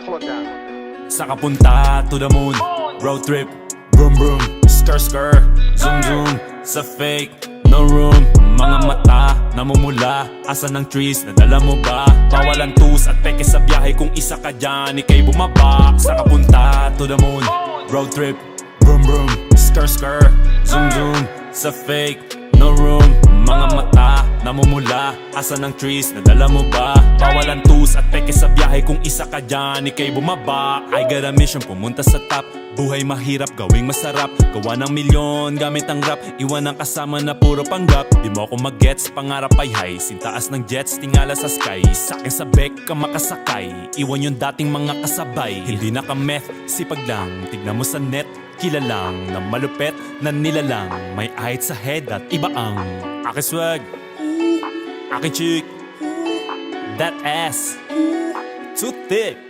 Pull it down. Sa kapunta to the moon, road trip, vroom vroom, skr skr, zoom zoom. Sa fake, no room. Mga mata, namumula. Asan ang trees, nadala mo ba? Bawalan tus at peke sa biyahe. Kung isa ka dyan, ikay bumaba. Sa kapunta to the moon, road trip, vroom vroom, skr skr, zoom zoom. Sa fake, no room. Mga mata, namumula. Asan ang trees, nadala mo ba? Bawalan tus at peke sa biyahe. Kung isa ka dyan, ikay bumaba. I got a mission, pumunta sa top. Buhay mahirap, gawing masarap. Gawa ng milyon, gamit ang rap. Iwan ang kasama na puro panggap. Di mo ako mag-gets, pangarap ay high. Sintaas ng jets, tingala sa sky. Sakin sa bek ka makasakay. Iwan yung dating mga kasabay. Hindi na ka-meth, sipag lang. Tignan mo sa net, kilalang na malupet na nilalang. May ahit sa head at iba ang aking swag, aking chick, that ass too thick.